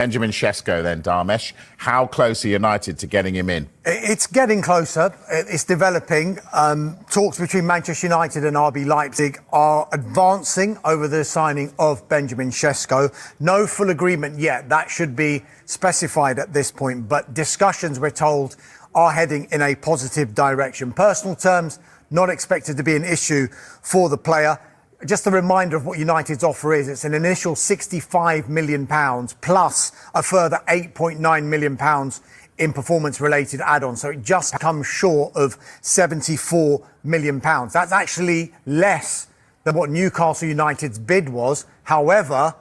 Benjamin Sesko then, Dharmesh. How close are United to getting him in? It's getting closer. It's developing. Talks between Manchester United and RB Leipzig are advancing over the signing of Benjamin Sesko. No full agreement yet. That should be specified at this point. But discussions, we're told, are heading in a positive direction. Personal terms, not expected to be an issue for the player. Just a reminder of what United's offer is. It's an initial £65 million plus a further £8.9 million in performance-related add-ons. So it just comes short of £74 million. That's actually less than what Newcastle United's bid was. However,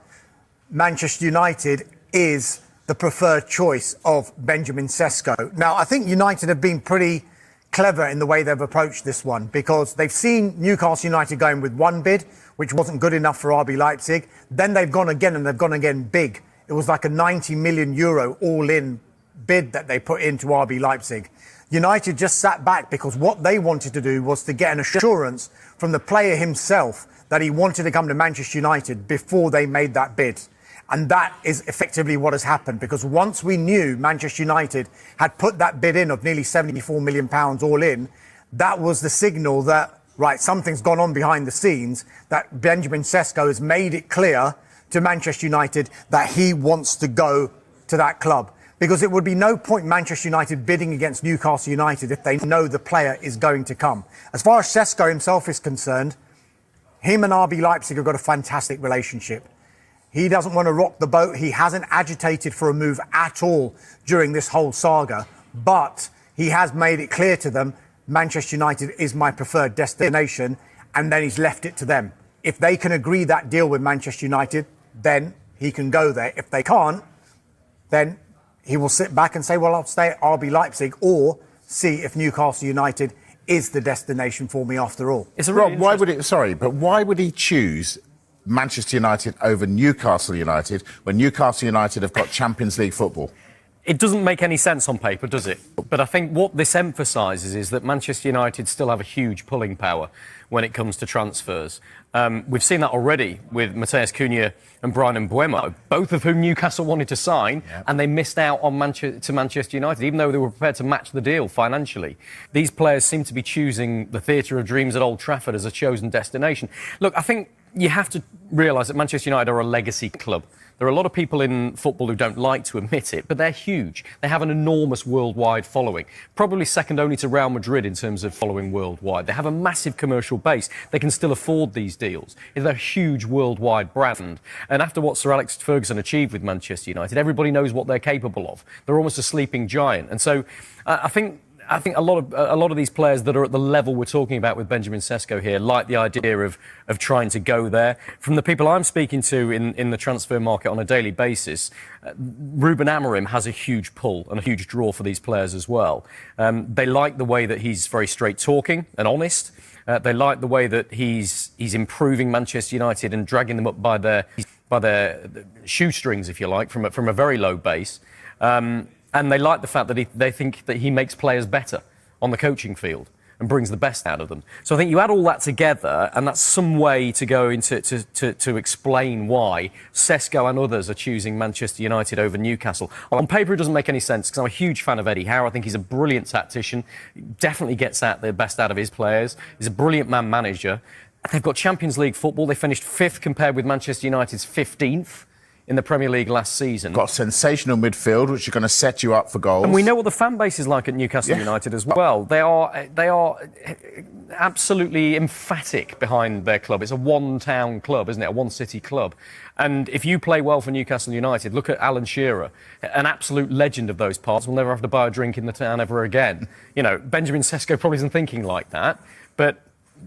Manchester United is the preferred choice of Benjamin Sesko. Now, I think United have been pretty clever in the way they've approached this one, because they've seen Newcastle United going with one bid, which wasn't good enough for RB Leipzig. Then they've gone again, and they've gone again big. It was like a €90 million all-in bid that they put into RB Leipzig. United just sat back because what they wanted to do was to get an assurance from the player himself that he wanted to come to Manchester United before they made that bid. And that is effectively what has happened, because once we knew Manchester United had put that bid in of nearly £74 million all in, that was the signal that, right, something's gone on behind the scenes, that Benjamin Sesko has made it clear to Manchester United that he wants to go to that club. Because it would be no point Manchester United bidding against Newcastle United if they know the player is going to come. As far as Sesko himself is concerned, him and RB Leipzig have got a fantastic relationship. He doesn't want to rock the boat. He hasn't agitated for a move at all during this whole saga. But he has made it clear to them, Manchester United is my preferred destination, and then he's left it to them. If they can agree that deal with Manchester United, then he can go there. If they can't, then he will sit back and say, well, I'll stay at RB Leipzig, or see if Newcastle United is the destination for me after all. It's a really why would he choose Manchester United over Newcastle United when Newcastle United have got Champions League football? It doesn't make any sense on paper, does it? But I think what this emphasises is that Manchester United still have a huge pulling power when it comes to transfers. We've seen that already with Matheus Cunha and Bryan Mbeumo, both of whom Newcastle wanted to sign, and they missed out on Manchester United, even though they were prepared to match the deal financially. These players seem to be choosing the Theatre of Dreams at Old Trafford as a chosen destination. Look, I think you have to realise that Manchester United are a legacy club. There are a lot of people in football who don't like to admit it, but they're huge. They have an enormous worldwide following, probably second only to Real Madrid in terms of following worldwide. They have a massive commercial base. They can still afford these deals. They're a huge worldwide brand. And after what Sir Alex Ferguson achieved with Manchester United, everybody knows what they're capable of. They're almost a sleeping giant. And so I think a lot of these players that are at the level we're talking about with Benjamin Sesko here like the idea of trying to go there. From the people I'm speaking to in the transfer market on a daily basis, Ruben Amorim has a huge pull and a huge draw for these players as well. They like the way that he's very straight talking and honest. They like the way that he's improving Manchester United and dragging them up by their shoestrings, if you like, from a very low base. And they like the fact that they think that he makes players better on the coaching field and brings the best out of them. So I think you add all that together, and that's some way to go into to explain why Sesko and others are choosing Manchester United over Newcastle. On paper, it doesn't make any sense, because I'm a huge fan of Eddie Howe. I think he's a brilliant tactician. He definitely gets out the best out of his players. He's a brilliant man manager. They've got Champions League football. They finished 5th compared with Manchester United's 15th. In the Premier League last season. Got sensational midfield, which are going to set you up for goals. And we know what the fan base is like at Newcastle United as well. They are absolutely emphatic behind their club. It's a one-town club, isn't it? A one-city club. And if you play well for Newcastle United, look at Alan Shearer, an absolute legend of those parts. We'll never have to buy a drink in the town ever again. You know, Benjamin Sesko probably isn't thinking like that, but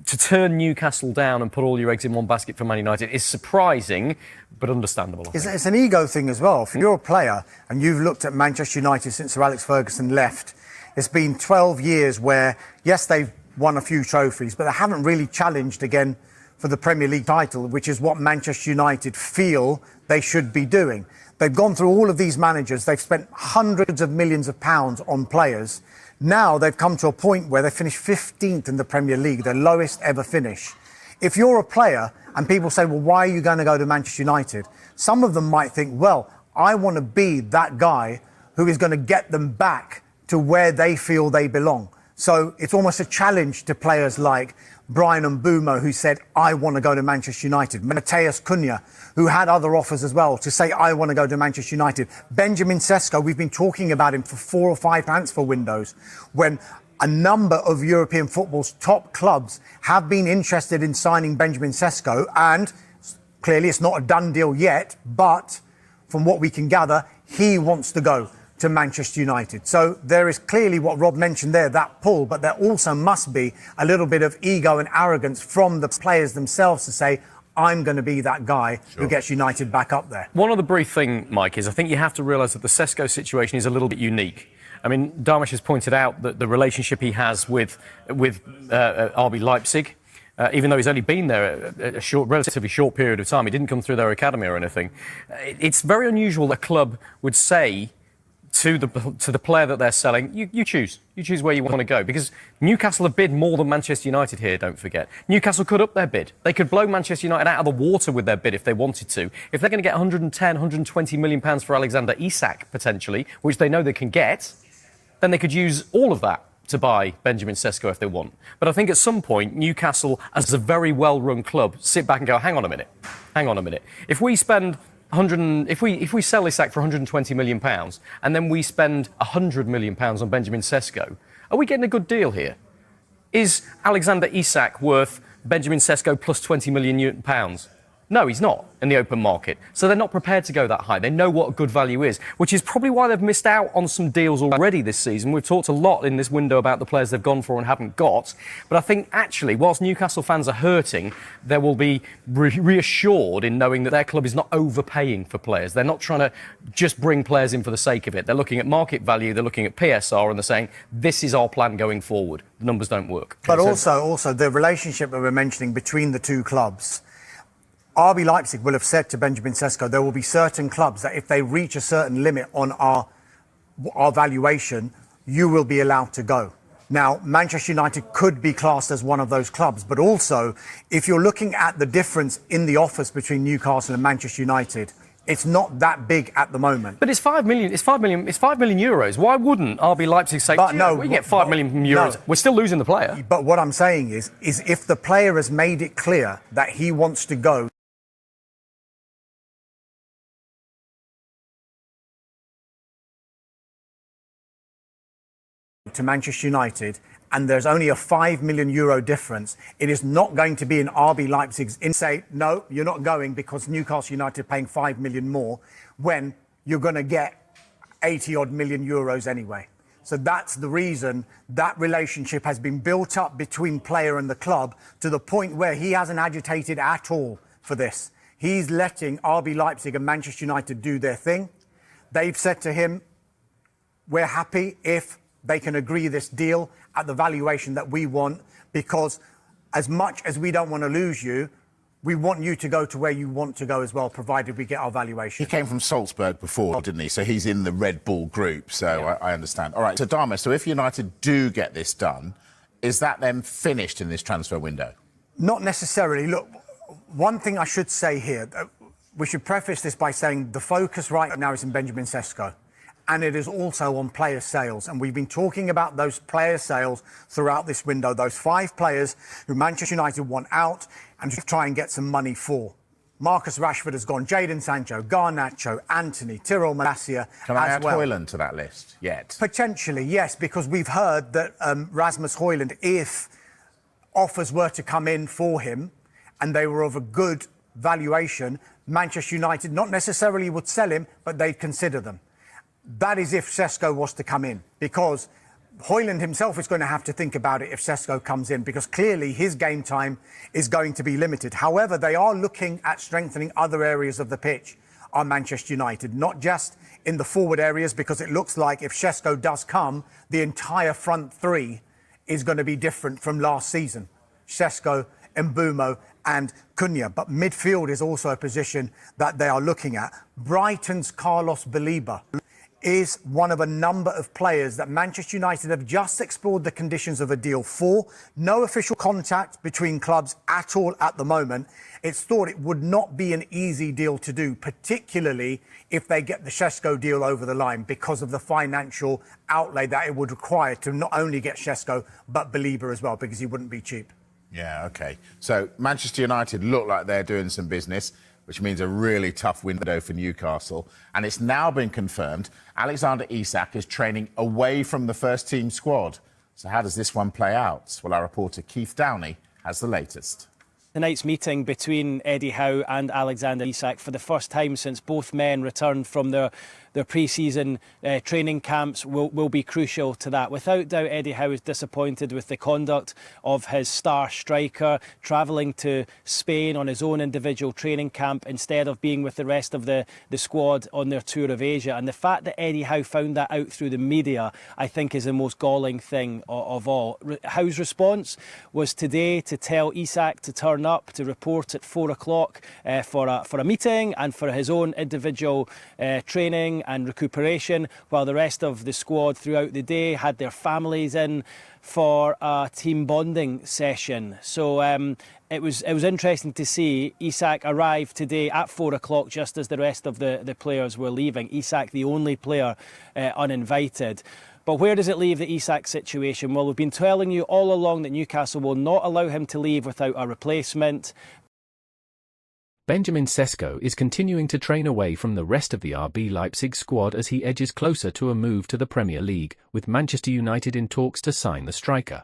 to turn Newcastle down and put all your eggs in one basket for Man United is surprising, but understandable. It's an ego thing as well. If you're a player and you've looked at Manchester United since Sir Alex Ferguson left, it's been 12 years where, yes, they've won a few trophies, but they haven't really challenged again for the Premier League title, which is what Manchester United feel they should be doing. They've gone through all of these managers. They've spent hundreds of millions of pounds on players. Now they've come to a point where they finished 15th in the Premier League, their lowest ever finish. If you're a player and people say, well, why are you going to go to Manchester United? Some of them might think, well, I want to be that guy who is going to get them back to where they feel they belong. So it's almost a challenge to players like Brian Mbeumo, who said, I want to go to Manchester United. Matheus Cunha, who had other offers as well, to say, I want to go to Manchester United. Benjamin Sesko, we've been talking about him for 4 or 5 transfer windows, when a number of European football's top clubs have been interested in signing Benjamin Sesko, and clearly it's not a done deal yet, but from what we can gather, he wants to go to Manchester United. So there is clearly what Rob mentioned there, that pull, but there also must be a little bit of ego and arrogance from the players themselves to say, I'm going to be that guy who gets United back up there. One other brief thing, Mike, is I think you have to realise that the Sesko situation is a little bit unique. I mean, Darmish has pointed out that the relationship he has with RB Leipzig, even though he's only been there a relatively short period of time, he didn't come through their academy or anything. It's very unusual that a club would say to the player that they're selling, you choose where you want to go, because Newcastle have bid more than Manchester United here, don't forget. Newcastle could up their bid. They could blow Manchester United out of the water with their bid if they wanted to. If they're going to get 110, 120 million pounds for Alexander Isak, potentially, which they know they can get, then they could use all of that to buy Benjamin Sesko if they want. But I think at some point, Newcastle, as a very well-run club, sit back and go, hang on a minute. If we spend if we sell Isak for 120 million pounds and then we spend 100 million pounds on Benjamin Sesko, are we getting a good deal here? Is Alexander Isak worth Benjamin Sesko plus 20 million pounds? No, he's not in the open market. So they're not prepared to go that high. They know what a good value is, which is probably why they've missed out on some deals already this season. We've talked a lot in this window about the players they've gone for and haven't got. But I think actually, whilst Newcastle fans are hurting, they will be reassured in knowing that their club is not overpaying for players. They're not trying to just bring players in for the sake of it. They're looking at market value, they're looking at PSR, and they're saying, this is our plan going forward. The numbers don't work. But also the relationship that we're mentioning between the two clubs. RB Leipzig will have said to Benjamin Sesko, there will be certain clubs that if they reach a certain limit on our valuation, you will be allowed to go. Now, Manchester United could be classed as one of those clubs, but also if you're looking at the difference in the offers between Newcastle and Manchester United, it's not that big at the moment. But it's 5 million. It's 5 million euros. Why wouldn't RB Leipzig say, we get 5 million euros? No. We're still losing the player. But what I'm saying is if the player has made it clear that he wants to go to Manchester United and there's only a €5 million difference, it is not going to be in RB Leipzig's say, no, you're not going because Newcastle United are paying 5 million more when you're going to get 80 odd million euros anyway. So that's the reason that relationship has been built up between player and the club to the point where he hasn't agitated at all for this. He's letting RB Leipzig and Manchester United do their thing. They've said to him, we're happy if they can agree this deal at the valuation that we want, because as much as we don't want to lose you, we want you to go to where you want to go as well, provided we get our valuation. He came from Salzburg before, didn't he? So he's in the Red Bull group, so yeah. I understand. All right, so Dharma, so if United do get this done, is that then finished in this transfer window? Not necessarily. Look, one thing I should say here, we should preface this by saying the focus right now is in Benjamin Sesko. And it is also on player sales. And we've been talking about those player sales throughout this window, those 5 players who Manchester United want out and to try and get some money for. Marcus Rashford has gone, Jadon Sancho, Garnacho, Anthony, Tyrell Malacia. Can I add Højlund to that list yet? Potentially, yes, because we've heard that Rasmus Højlund, if offers were to come in for him and they were of a good valuation, Manchester United not necessarily would sell him, but they'd consider them. That is if Sesko was to come in, because Højlund himself is going to have to think about it if Sesko comes in, because clearly his game time is going to be limited. However, they are looking at strengthening other areas of the pitch on Manchester United, not just in the forward areas, because it looks like if Sesko does come, the entire front 3 is going to be different from last season. Sesko, Mbeumo and Cunha. But midfield is also a position that they are looking at. Brighton's Carlos Baleba is one of a number of players that Manchester United have just explored the conditions of a deal for. No official contact between clubs at all at the moment. It's thought it would not be an easy deal to do, particularly if they get the Sesko deal over the line, because of the financial outlay that it would require to not only get Sesko, but Belieber as well, because he wouldn't be cheap. Yeah, OK. So Manchester United look like they're doing some business, which means a really tough window for Newcastle. And it's now been confirmed Alexander Isak is training away from the first-team squad. So how does this one play out? Well, our reporter Keith Downey has the latest. Tonight's meeting between Eddie Howe and Alexander Isak, for the first time since both men returned from their pre-season training camps, will be crucial to that. Without doubt, Eddie Howe is disappointed with the conduct of his star striker, travelling to Spain on his own individual training camp instead of being with the rest of the squad on their tour of Asia. And the fact that Eddie Howe found that out through the media, I think, is the most galling thing of all. Howe's response was today to tell Isak to turn up to report at 4 o'clock for a meeting and for his own individual training and recuperation, while the rest of the squad throughout the day had their families in for a team bonding session. So it was interesting to see Isak arrive today at 4 o'clock, just as the rest of the players were leaving. Isak, the only player uninvited. But where does it leave the Isak situation? Well, we've been telling you all along that Newcastle will not allow him to leave without a replacement. Benjamin Sesko is continuing to train away from the rest of the RB Leipzig squad as he edges closer to a move to the Premier League, with Manchester United in talks to sign the striker.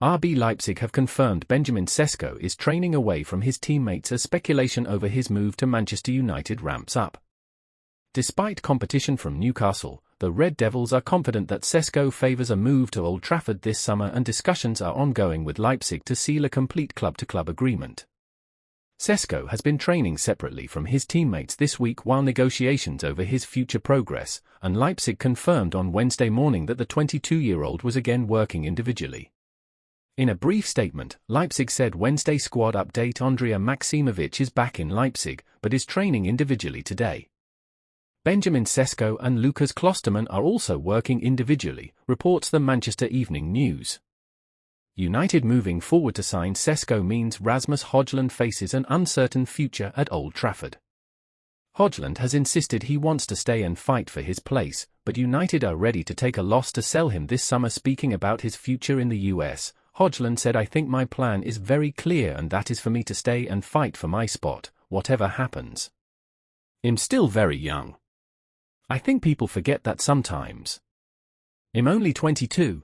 RB Leipzig have confirmed Benjamin Sesko is training away from his teammates as speculation over his move to Manchester United ramps up. Despite competition from Newcastle, the Red Devils are confident that Sesko favours a move to Old Trafford this summer, and discussions are ongoing with Leipzig to seal a complete club-to-club agreement. Sesko has been training separately from his teammates this week while negotiations over his future progress, and Leipzig confirmed on Wednesday morning that the 22-year-old was again working individually. In a brief statement, Leipzig said Wednesday squad update Andrea Maksimovic is back in Leipzig, but is training individually today. Benjamin Sesko and Lucas Klostermann are also working individually, reports the Manchester Evening News. United moving forward to sign Sesko means Rasmus Højlund faces an uncertain future at Old Trafford. Højlund has insisted he wants to stay and fight for his place, but United are ready to take a loss to sell him this summer. Speaking about his future in the US, Højlund said, "I think my plan is very clear, and that is for me to stay and fight for my spot, whatever happens. I'm still very young. I think people forget that sometimes. I'm only 22.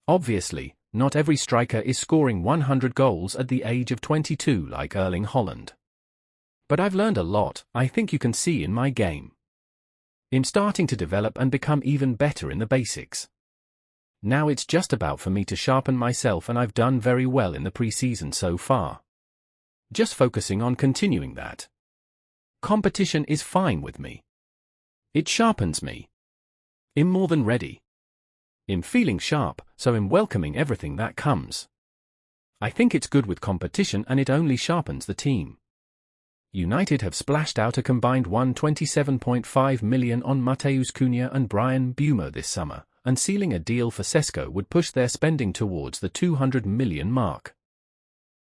Obviously, not every striker is scoring 100 goals at the age of 22 like Erling Haaland. But I've learned a lot, I think you can see in my game. I'm starting to develop and become even better in the basics. Now it's just about for me to sharpen myself, and I've done very well in the pre-season so far. Just focusing on continuing that. Competition is fine with me. It sharpens me. I'm more than ready. I'm feeling sharp, so I'm welcoming everything that comes. I think it's good with competition, and it only sharpens the team." United have splashed out a combined £127.5 million on Matheus Cunha and Brian Mbeumo this summer, and sealing a deal for Sesko would push their spending towards the £200 million mark.